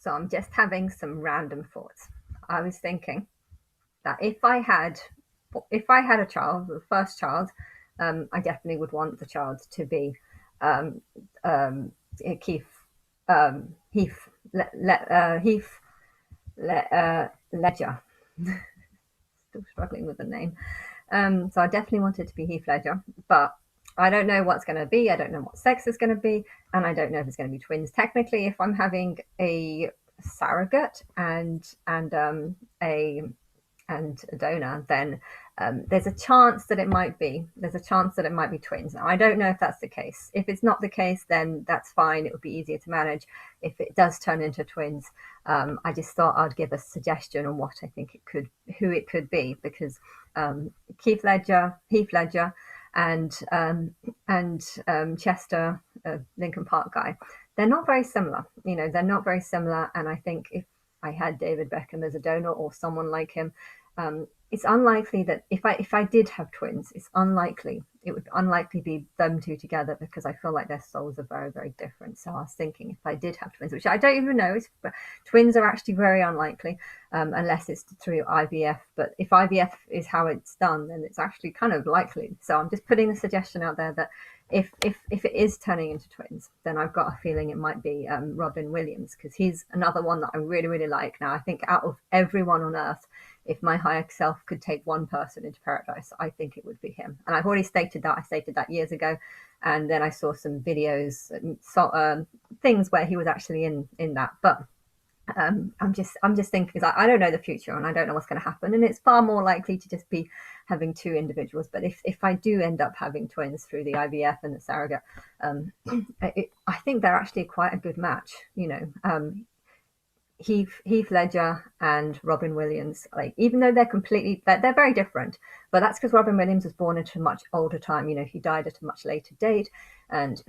So I'm just having some random thoughts. I was thinking that if I had a child, the first child, I definitely would want the child to be um, um, Keith Heath Heath Ledger. Still struggling with the name. So I definitely want it to be Heath Ledger, but I don't know what's going to be. I don't know what sex it's going to be, and I don't know if it's going to be twins. Technically, if I'm having a surrogate a a donor, then there's a chance that it might be. There's a chance that it might be twins. Now, I don't know if that's the case. If it's not the case, then that's fine. It would be easier to manage. If it does turn into twins, I just thought I'd give a suggestion on what I think who it could be, because Heath Ledger, and Chester, Lincoln Park guy, they're not very similar. They're not very similar, and I think if I had David Beckham as a donor or someone like him, it's unlikely that if I did have twins, it would unlikely be them two together, because I feel like their souls are very, very different. So I was thinking, if I did have twins, which I don't even know, twins are actually very unlikely, unless it's through IVF. But if IVF is how it's done, then it's actually kind of likely. So I'm just putting a suggestion out there that if it is turning into twins, then I've got a feeling it might be Robin Williams, because he's another one that I really, really like. Now, I think out of everyone on earth, if my higher self could take one person into paradise, I think it would be him. And I've already stated that. I stated that years ago, and then I saw some videos, things where he was actually in that. But I'm just thinking, because I don't know the future and I don't know what's going to happen, and it's far more likely to just be having two individuals. But if I do end up having twins through the IVF and the surrogate, I think they're actually quite a good match. Heath Ledger and Robin Williams, like, even though they're very different, but that's because Robin Williams was born at a much older time. He died at a much later date, and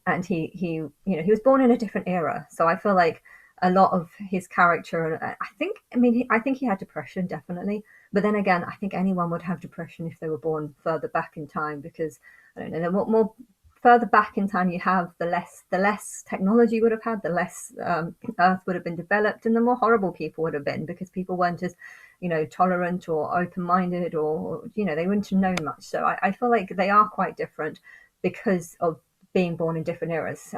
and he was born in a different era. So I feel like a lot of his character, I think he had depression, definitely. But then again, I think anyone would have depression if they were born further back in time, because I don't know, the more further back in time you have, the less technology you would have had, the less Earth would have been developed, and the more horrible people would have been, because people weren't as tolerant or open-minded, or they wouldn't have known much. So I feel like they are quite different because of being born in different eras.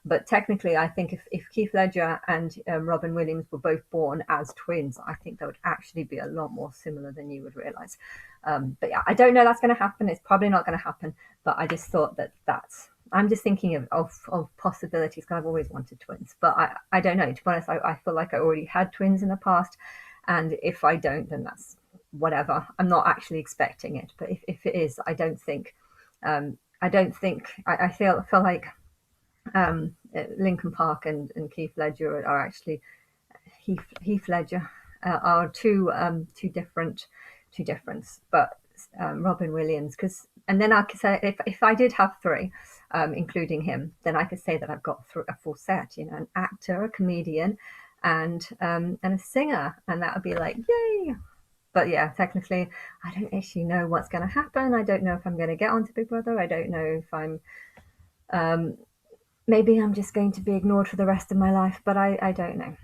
But technically, I think if Keith Ledger and Robin Williams were both born as twins, I think they would actually be a lot more similar than you would realize. But yeah, I don't know that's going to happen. It's probably not going to happen. But I just thought I'm just thinking of possibilities, because I've always wanted twins. But I don't know. To be honest, I feel like I already had twins in the past. And if I don't, then that's whatever. I'm not actually expecting it. But if it is, I feel like Lincoln Park and Keith Ledger are actually Heath Ledger are two differents, but Robin Williams, because, and then I could say, if I did have three, including him, then I could say that I've got a full set, an actor, a comedian, and a singer, and that would be like, yay. But yeah, technically, I don't actually know what's going to happen. I don't know if I'm going to get onto Big Brother. I don't know if um, maybe I'm just going to be ignored for the rest of my life, but I don't know.